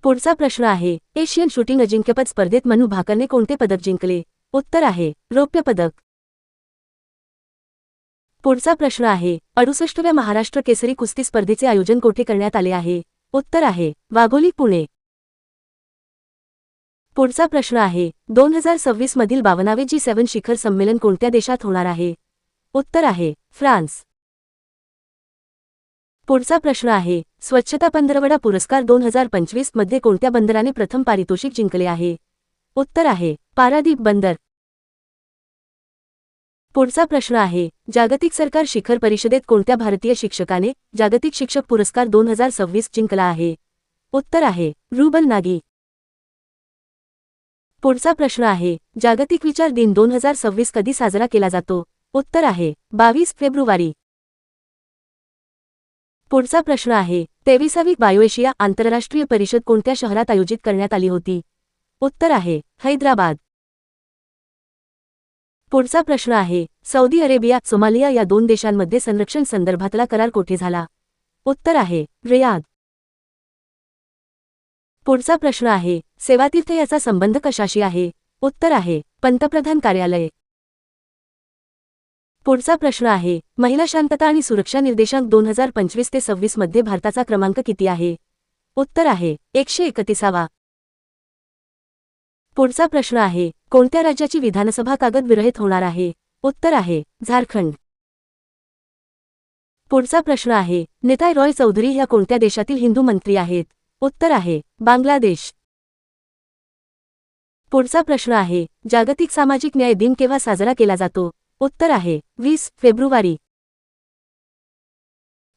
Speaker 1: पुढचा प्रश्न आहे, एशियन शूटिंग अजिंक्यपद स्पर्धेत मनू भाकरने कोणते पदक जिंकले? उत्तर आहे, रौप्य पदक. पुढचा प्रश्न आहे, 68व्या महाराष्ट्र केसरी कुस्ती स्पर्धेचे आयोजन कोठे करण्यात आले आहे? उत्तर आहे, वाघोली, पुणे. पुढचा प्रश्न आहे, 2026 मधील 52वे G7 शिखर संमेलन कोणत्या देशात होणार आहे? उत्तर आहे, फ्रान्स. पुढचा प्रश्न आहे, स्वच्छता पंधरवडा पुरस्कार 2025 मध्ये कोणत्या बंदराने प्रथम पारितोषिक जिंकले आहे? उत्तर आहे, पारादीप बंदर. पुढचा प्रश्न आहे, जागतिक सरकार शिखर परिषदेत कोणत्या भारतीय शिक्षकाने जागतिक शिक्षक पुरस्कार 2026 जिंकला आहे? उत्तर आहे, रुबल नागी. पुढचा प्रश्न आहे, जागतिक विचार दिन 2026 कधी साजरा केला जातो? उत्तर आहे, 22 फेब्रुवारी. पुढचा प्रश्न आहे, 23वी बायोएशिया आंतरराष्ट्रीय परिषद कोणत्या शहरात आयोजित करण्यात आली होती? उत्तर आहे, हैदराबाद. पुढचा प्रश्न आहे, सौदी अरेबिया, सोमालिया या दोन देशांमध्ये संरक्षण संदर्भातला करार कोठे झाला? उत्तर आहे, रियाद. पुढचा प्रश्न आहे, सेवातीर्थ याचा संबंध कशाशी आहे? उत्तर आहे, पंतप्रधान कार्यालय. पुढचा प्रश्न आहे, महिला शांतता आणि सुरक्षा निर्देशांक 2025 ते 26 मध्ये भारताचा क्रमांक किती आहे? उत्तर आहे, 131वा. पुढचा प्रश्न आहे, कोणत्या राज्याची विधानसभा कागद विरहित होणार आहे? उत्तर आहे, झारखंड. पुढचा प्रश्न आहे, निताय रॉय चौधरी ह्या कोणत्या देशातील हिंदू मंत्री आहेत? उत्तर आहे, बांगलादेश. पुढचा प्रश्न आहे, जागतिक सामाजिक न्याय दिन केव्हा साजरा केला जातो? उत्तर आहे, 20 फेब्रुवारी.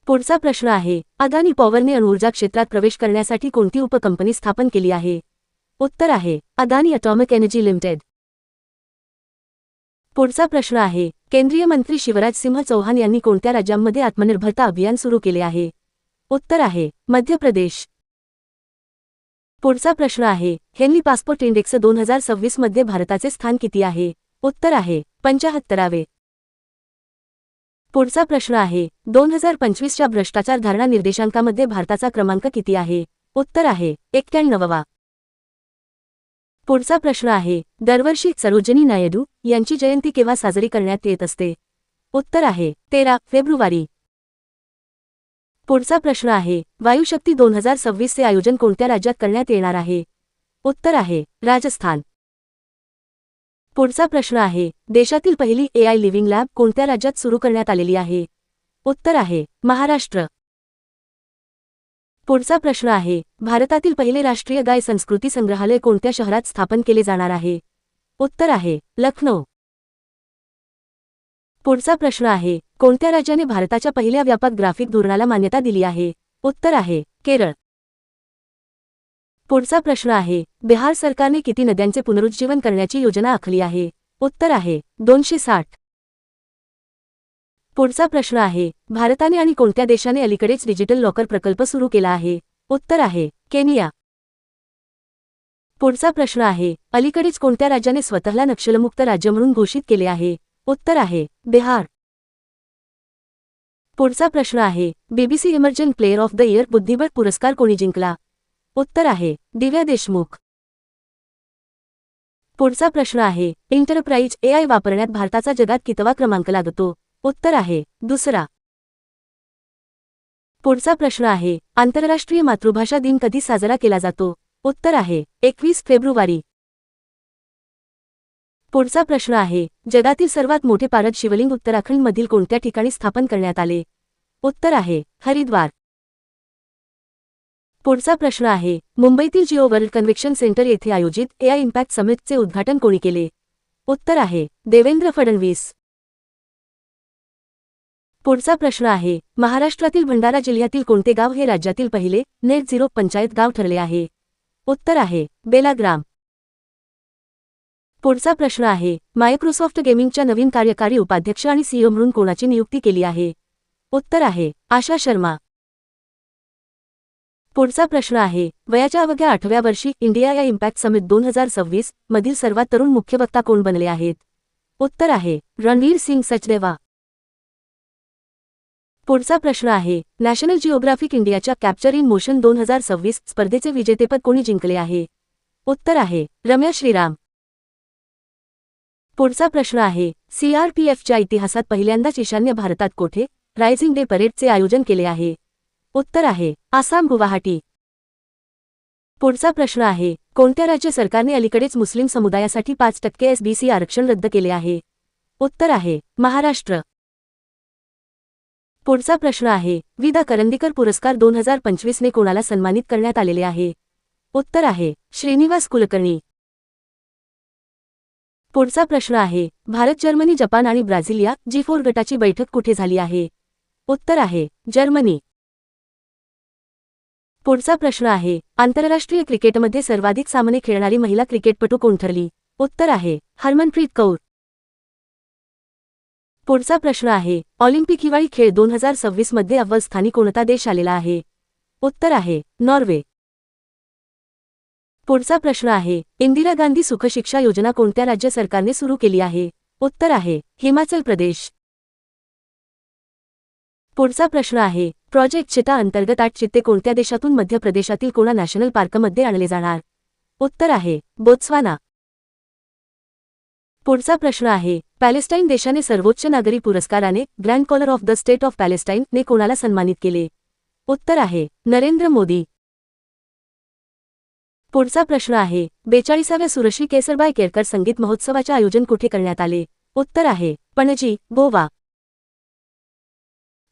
Speaker 1: पुढचा प्रश्न आहे, अदानी पॉवरने अणुऊर्जा क्षेत्रात प्रवेश करण्यासाठी कोणती उपकंपनी स्थापन केली आहे? उत्तर आहे, अदानी ॲटॉमिक एनर्जी लिमिटेड. पुढचा प्रश्न आहे, केंद्रीय मंत्री शिवराज सिंह चौहान यांनी कोणत्या राज्यांमध्ये आत्मनिर्भरता अभियान सुरू केले आहे? उत्तर आहे, मध्य प्रदेश. पुढचा प्रश्न आहे, हेनली पासपोर्ट इंडेक्स 2026 मध्ये भारताचे स्थान किती आहे? उत्तर आहे, 75वे. पुढचा प्रश्न आहे, 2025च्या भ्रष्टाचार धारणा निर्देशांकामध्ये भारताचा क्रमांक किती आहे? उत्तर आहे, 91वा. पुढचा प्रश्न आहे, दरवर्षी सरोजिनी नायडू यांची जयंती केव्हा साजरी करण्यात येत असते? उत्तर आहे, 13 फेब्रुवारी. पुढचा प्रश्न आहे, वायुशक्ती 2026 चे आयोजन कोणत्या राज्यात करण्यात येणार आहे? उत्तर आहे, राजस्थान. पुढचा प्रश्न आहे, देशातील पहिली AI लिव्हिंग लॅब कोणत्या राज्यात सुरू करण्यात आलेली आहे? उत्तर आहे, महाराष्ट्र. पुढचा प्रश्न आहे, भारतातील पहिले राष्ट्रीय गाय संस्कृती संग्रहालय कोणत्या शहरात स्थापन केले जाणार आहे? उत्तर आहे, लखनौ. पुढचा प्रश्न आहे, कोणत्या राज्याने भारताच्या पहिल्या व्यापक ग्राफिक धोरणाला मान्यता दिली आहे? उत्तर आहे, केरळ. पुढचा प्रश्न आहे, बिहार सरकारने किती नद्यांचे पुनरुज्जीवन करण्याची योजना आखली आहे? उत्तर आहे, 260. पुढचा प्रश्न आहे, भारताने आणि कोणत्या देशाने अलीकडेच डिजिटल लॉकर प्रकल्प सुरू केला आहे? उत्तर आहे, केनिया. पुढचा प्रश्न आहे, अलीकडेच कोणत्या राज्याने स्वतःला नक्षलमुक्त राज्य म्हणून घोषित केले आहे? उत्तर आहे, बिहार. पुढचा प्रश्न आहे, BBC emergent player of the year बुद्धिबळ पुरस्कार कोणी जिंकला? उत्तर आहे, दिव्या देशमुख. पुढचा प्रश्न आहे, एंटरप्राइज AI वापरण्यात भारताचा जगात कितवा क्रमांक लागतो? उत्तर आहे, 2रा. पुढचा प्रश्न आहे, आंतरराष्ट्रीय मातृभाषा दिन कधी साजरा केला जातो? उत्तर आहे, 21 फेब्रुवारी. पुढचा प्रश्न आहे, जगातील सर्वात मोठे पारद शिवलिंग उत्तराखंडमधील कोणत्या ठिकाणी स्थापन करण्यात आले? उत्तर आहे, हरिद्वार. पुढचा प्रश्न आहे, मुंबईतील जिओ वर्ल्ड कन्व्हेन्शन सेंटर येथे आयोजित AI इम्पॅक्ट समिटचे उद्घाटन कोणी केले? उत्तर आहे, देवेंद्र फडणवीस. पुढचा प्रश्न आहे, महाराष्ट्रातील भंडारा जिल्ह्यातील कोणते गाव हे राज्यातील पहिले नेट झिरो पंचायत गाव ठरले आहे? उत्तर आहे, बेलाग्राम. पुढचा प्रश्न आहे, मायक्रोसॉफ्ट गेमिंगच्या नवीन कार्यकारी उपाध्यक्ष आणि CEO म्हणून कोणाची नियुक्ती केली आहे? उत्तर आहे, आशा शर्मा. पुढचा प्रश्न आहे, वयाच्या अवघ्या 8व्या वर्षी इंडिया या इम्पॅक्ट समिट 2026 मधील सर्वात तरुण मुख्य वक्ता कोण बनले आहेत? उत्तर आहे, रणवीर सिंग सचदेवा. पुढचा प्रश्न आहे, नॅशनल जिओग्राफिक इंडियाच्या कॅप्चर इन मोशन 2026 स्पर्धेचे विजेतेपद कोणी जिंकले आहे? उत्तर आहे, रम्या श्रीराम. पुढचा प्रश्न आहे, सीआरपीएफच्या इतिहासात पहिल्यांदाच ईशान्य भारतात कोठे रायझिंग डे परेडचे आयोजन केले आहे? उत्तर आहे, आसाम गुवाहाटी. पुढचा प्रश्न आहे, कोणत्या राज्य सरकारने अलीकडेच मुस्लिम समुदायासाठी 5% एसबीसी आरक्षण रद्द केले आहे? उत्तर आहे, महाराष्ट्र. पुढचा प्रश्न आहे, वि. दा. करंदीकर पुरस्कार 2025 ने कोणाला सन्मानित करण्यात आलेले आहे? उत्तर आहे, श्रीनिवास कुलकर्णी. पुढचा प्रश्न आहे, भारत, जर्मनी, जपान आणि ब्राझील या G4 गटाची बैठक कुठे झाली आहे? उत्तर आहे, जर्मनी. पुढचा प्रश्न आहे, आंतरराष्ट्रीय क्रिकेटमध्ये सर्वाधिक सामने खेळणारी महिला क्रिकेटपटू कोण ठरली? उत्तर आहे, हरमनप्रीत कौर. पुढचा प्रश्न आहे, ऑलिम्पिक हिवाळी खेळ 2026 मध्ये अव्वल स्थानी कोणता देश आलेला आहे? उत्तर आहे, नॉर्वे. पुढचा प्रश्न आहे, इंदिरा गांधी सुख शिक्षा योजना कोणत्या राज्य सरकारने सुरू केली आहे? उत्तर आहे, हिमाचल प्रदेश. पुढचा प्रश्न आहे, प्रोजेक्ट चिता अंतर्गत 8 चित्ते कोणत्या देशातून मध्य प्रदेशातील कोणा नॅशनल पार्कमध्ये आणले जाणार? उत्तर आहे, बोत्स्वाना. पुढचा प्रश्न आहे, पॅलेस्टाईन देशाने सर्वोच्च नागरी पुरस्काराने grand collar of the state of Palestine ने कोणाला सन्मानित केले? उत्तर आहे, नरेंद्र मोदी. पुढचा प्रश्न आहे, 42व्या सुरश्री केसरबाई केरकर संगीत महोत्सवाचे आयोजन कुठे करण्यात आले? उत्तर आहे, पणजी, गोवा.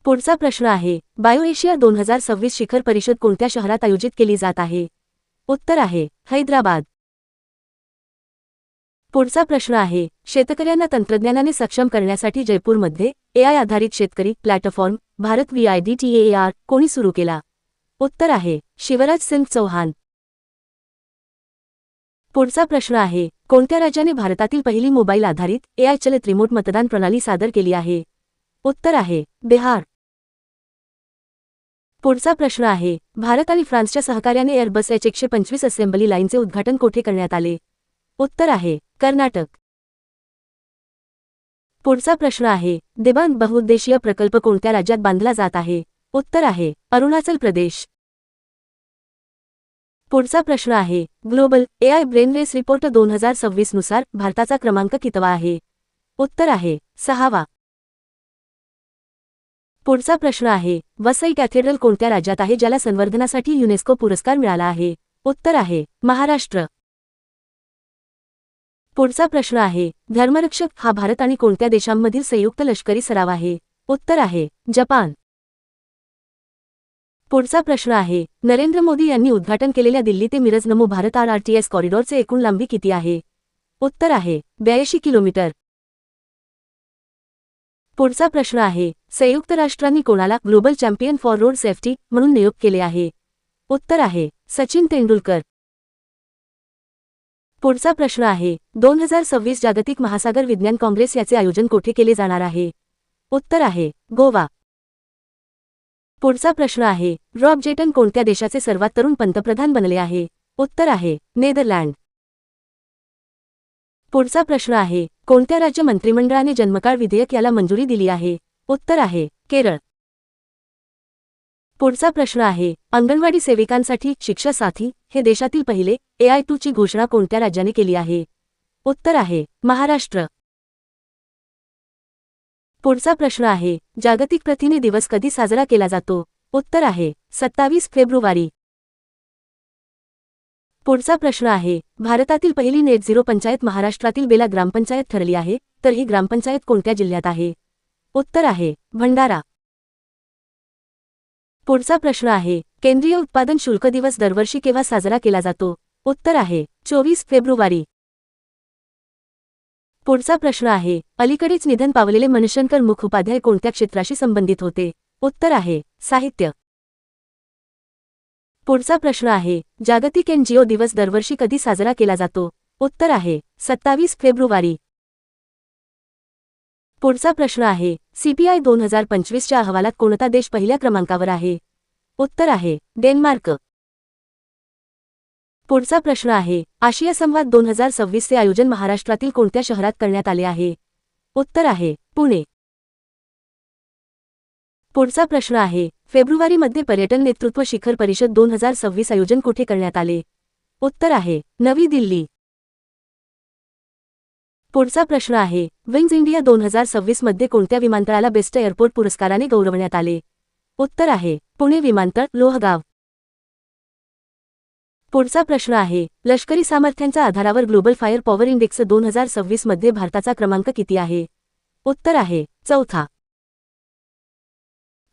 Speaker 1: पुढचा प्रश्न आहे, बायो एशिया 2026 शिखर परिषद कोणत्या शहरात आयोजित केली जात आहे? उत्तर आहे, हैदराबाद. पुढचा प्रश्न आहे, शेतकऱ्यांना तंत्रज्ञानाने सक्षम करण्यासाठी जयपूरमध्ये एआय आधारित शेतकरी प्लॅटफॉर्म भारत VIDTAR कोणी सुरू केला? उत्तर आहे, शिवराज सिंग चौहान. पुढचा प्रश्न आहे, कोणत्या राज्याने भारतातील पहिली मोबाईल आधारित एआय चलित रिमोट मतदान प्रणाली सादर केली आहे? उत्तर आहे, बिहार. पुढचा प्रश्न आहे, भारत आणि फ्रान्सच्या सहकार्याने एअरबस H125 असेंबली लाईनचे उद्घाटन कोठे करण्यात आले? उत्तर आहे, कर्नाटक. पुढचा प्रश्न आहे, दिबांग बहुउद्देशीय प्रकल्प कोणत्या राज्यात बांधला जात आहे? उत्तर आहे, अरुणाचल प्रदेश. पुढचा प्रश्न आहे, global AI brain race report 2026 नुसार भारताचा क्रमांक कितवा आहे? उत्तर आहे, 6वा. पुढचा प्रश्न आहे, वसई कॅथेड्रल कोणत्या राज्यात आहे ज्याला संवर्धनासाठी युनेस्को पुरस्कार मिळाला आहे? उत्तर आहे, महाराष्ट्र. पुढचा प्रश्न आहे, धर्मरक्षक हा भारत आणि कोणत्या देशांमधील संयुक्त लष्करी सराव आहे? उत्तर आहे, जपान. पुढचा प्रश्न आहे, नरेंद्र मोदी यांनी उद्घाटन केलेल्या दिल्ली ते मिरज नमो भारत RRTS कॉरिडॉरचे एकूण लांबी किती आहे? उत्तर आहे, 82 किलोमीटर. पुढचा प्रश्न आहे, संयुक्त राष्ट्रांनी कोणाला global champion for road safety म्हणून नियुक्त केले आहे? उत्तर आहे, सचिन तेंडुलकर. पुढचा प्रश्न आहे, 2026 जागतिक महासागर विज्ञान काँग्रेस याचे आयोजन कोठे केले जाणार आहे? उत्तर आहे, गोवा. पुढचा प्रश्न आहे, रॉब जेटन कोणत्या देशाचे सर्वात तरुण पंतप्रधान बनले आहे? उत्तर आहे, नेदरलँड. पुढचा प्रश्न आहे, कोणत्या राज्य मंत्रिमंडळाने जन्मकाळ विधेयक याला मंजुरी दिली आहे? उत्तर आहे, केरळ. पुढचा प्रश्न आहे, अंगणवाडी सेविकांसाठी शिक्षा साथी हे देशातील पहिले AI2 ची घोषणा कोणत्या राज्याने केली आहे? उत्तर आहे, महाराष्ट्र. पुढचा प्रश्न आहे, जागतिक प्रथिने दिवस कधी साजरा केला जातो? उत्तर आहे, 27 फेब्रुवारी. पुढचा प्रश्न आहे, भारतातील पहिली नेट झिरो पंचायत महाराष्ट्रातील बेला ग्रामपंचायत ठरली आहे, तर ही ग्रामपंचायत कोणत्या जिल्ह्यात आहे? उत्तर आहे, भंडारा. पुढचा प्रश्न आहे, केंद्रीय उत्पादन शुल्क दिवस दरवर्षी केव्हा साजरा केला जातो? उत्तर आहे, 24 फेब्रुवारी. पुढचा प्रश्न आहे, अलीकडेच निधन पावलेले मनशंकर मुखोपाध्याय कोणत्या क्षेत्राशी संबंधित होते? उत्तर आहे, साहित्य. पुढचा प्रश्न आहे, जागतिक NGO दिवस दरवर्षी कधी साजरा केला जातो? उत्तर आहे, 27 फेब्रुवारी. पुढचा प्रश्न आहे, CPI 2025 च्या अहवालात कोणता देश पहिल्या क्रमांकावर आहे? उत्तर आहे, डेन्मार्क. पुढचा प्रश्न आहे, आशिया संवाद 2026 चे आयोजन महाराष्ट्रातील कोणत्या शहरात करण्यात आले आहे? उत्तर आहे, पुणे. पुढचा प्रश्न आहे, फेब्रुवारीमध्ये पर्यटन नेतृत्व शिखर परिषद 2026 आयोजन कुठे करण्यात आले? उत्तर आहे, नवी दिल्ली. पुढचा प्रश्न आहे, विंग्ज इंडिया 2026 मध्ये कोणत्या विमानतळाला बेस्ट एअरपोर्ट पुरस्काराने गौरवण्यात आले? उत्तर आहे, पुणे विमानतळ, लोहगाव. पुढचा प्रश्न आहे, लष्करी सामर्थ्यांच्या आधारावर ग्लोबल फायर पॉवर इंडेक्स 2026 मध्ये भारताचा क्रमांक किती आहे? उत्तर आहे, चौथा.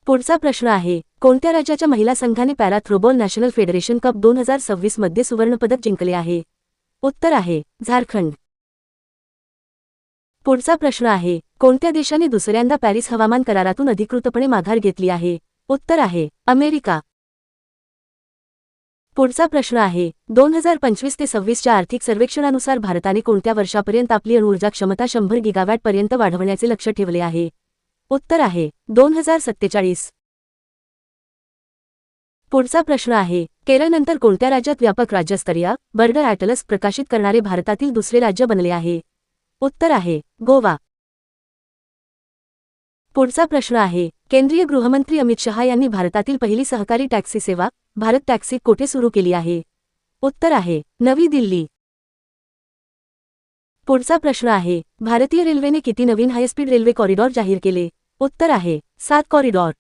Speaker 1: पुढचा प्रश्न आहे, कोणत्या राज्याच्या महिला संघाने para throwball national federation cup 2026 मध्ये सुवर्णपदक जिंकले आहे? उत्तर आहे, झारखंड. पुढचा प्रश्न आहे, कोणत्या देशाने दुसऱ्यांदा पॅरिस हवामान करारातून अधिकृतपणे माघार घेतली आहे? उत्तर आहे, अमेरिका. पुढचा प्रश्न आहे, 2025 ते 26 च्या आर्थिक सर्वेक्षणानुसार भारताने कोणत्या वर्षापर्यंत आपली अणुऊर्जा क्षमता 100 गिगावॅट पर्यंत वाढवण्याचे लक्ष्य ठेवले आहे? उत्तर आहे, 2047. पुढचा प्रश्न आहे, केरळनंतर कोणत्या राज्यात व्यापक राज्यस्तरीय बर्ड ॲटलस प्रकाशित करणारे भारतातील दुसरे राज्य बनले आहे? उत्तर आहे, गोवा. पुढचा प्रश्न आहे, केंद्रीय गृहमंत्री अमित शहा यांनी भारतातील पहिली सहकारी टॅक्सी सेवा भारत टॅक्सी कोठे सुरू केली आहे? उत्तर आहे, नवी दिल्ली. पुढचा प्रश्न आहे, भारतीय रेल्वेने किती नवीन हायस्पीड रेल्वे कॉरिडॉर जाहीर केले? उत्तर आहे, 7 कॉरिडॉर.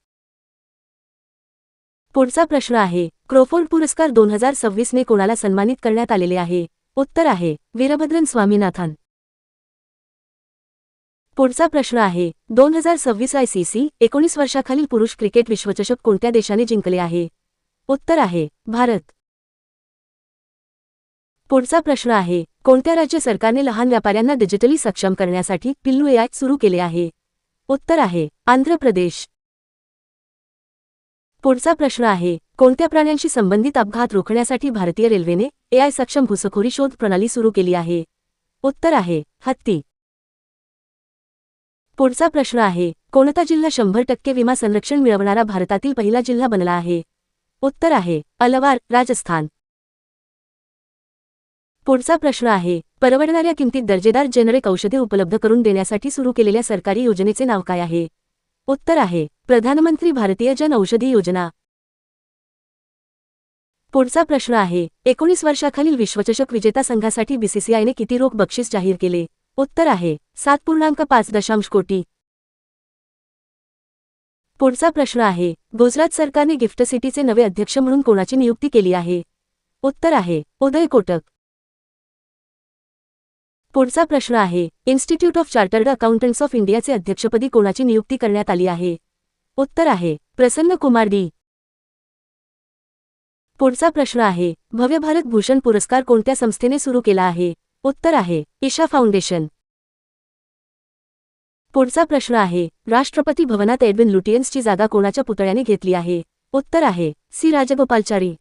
Speaker 1: पुढचा प्रश्न आहे, क्रोफोर्ड पुरस्कार 2026 ने कोणाला सन्मानित करण्यात आलेले आहे? उत्तर आहे, वीरभद्रन स्वामीनाथन. पुढचा प्रश्न आहे, 2026 ICC 19 वर्षाखालील पुरुष क्रिकेट विश्वचषक कोणत्या देशाने जिंकले आहे? उत्तर आहे, भारत. पुढचा प्रश्न आहे, कोणत्या राज्य सरकारने लहान व्यापाऱ्यांना डिजिटली सक्षम करण्यासाठी पिल्लू AI सुरू केले आहे? उत्तर आहे, आंध्र प्रदेश. पुढचा प्रश्न आहे, कोणत्या प्राण्यांशी संबंधित अपघात रोखण्यासाठी भारतीय रेल्वेने AI सक्षम घुसखोरी शोध प्रणाली सुरू केली आहे? उत्तर आहे, हत्ती. पुढचा प्रश्न आहे, कोणता जिल्हा 100% विमा संरक्षण मिळवणारा भारतातील पहिला जिल्हा बनला आहे? उत्तर आहे, अलवार, राजस्थान. पुढचा प्रश्न आहे, परवडणाऱ्या किमतीत दर्जेदार जेनेरिक औषधे उपलब्ध करून देण्यासाठी सुरू केलेल्या सरकारी योजनेचे नाव काय आहे? उत्तर आहे, प्रधानमंत्री भारतीय जन औषधी योजना. पुढचा प्रश्न आहे, 19 वर्षाखालील विश्वचषक विजेता संघासाठी BCCIने किती रोख बक्षीस जाहीर केले? उत्तर आहे, 7.5 कोटी. पुढचा प्रश्न आहे, गुजरात सरकारने गिफ्ट सिटीचे नवे अध्यक्ष म्हणून कोणाची नियुक्ती केली आहे? उत्तर आहे, उदय कोटक. पुढचा प्रश्न आहे, institute of chartered accountants of इंडियाचे अध्यक्षपदी कोणाची नियुक्ती करण्यात आली आहे? उत्तर आहे, प्रसन्न कुमार डी. पुढचा प्रश्न आहे, भव्य भारत भूषण पुरस्कार कोणत्या संस्थेने सुरू केला आहे? उत्तर आहे, ईशा फाउंडेशन. पुढचा प्रश्न आहे, राष्ट्रपती भवनात एडविन लुटियन्सची जागा कोणाच्या पुतळ्याने घेतली आहे? उत्तर आहे, सी राजगोपालचारी.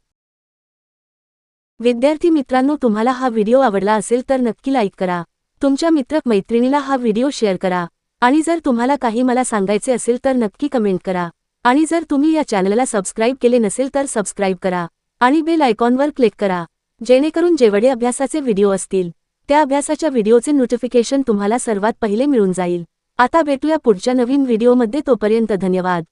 Speaker 1: विद्यार्थी मित्रांनो, तुम्हाला हा व्हिडिओ आवडला असेल तर नक्की लाईक करा. तुमच्या मित्र-मैत्रिणीला हा व्हिडिओ शेअर करा. आणि जर तुम्हाला काही मला सांगायचे असेल तर नक्की कमेंट करा. आणि जर तुम्ही या चॅनलला सबस्क्राईब केले नसेल तर सबस्क्राईब करा. आणि बेल आयकॉनवर क्लिक करा, जेणेकरून जेवढे अभ्यासाचे व्हिडिओ असतील त्या अभ्यासाच्या व्हिडिओचे नोटिफिकेशन तुम्हाला सर्वात पहिले मिळून जाईल. आता भेटूया पुढच्या नवीन व्हिडिओमध्ये. तोपर्यंत धन्यवाद.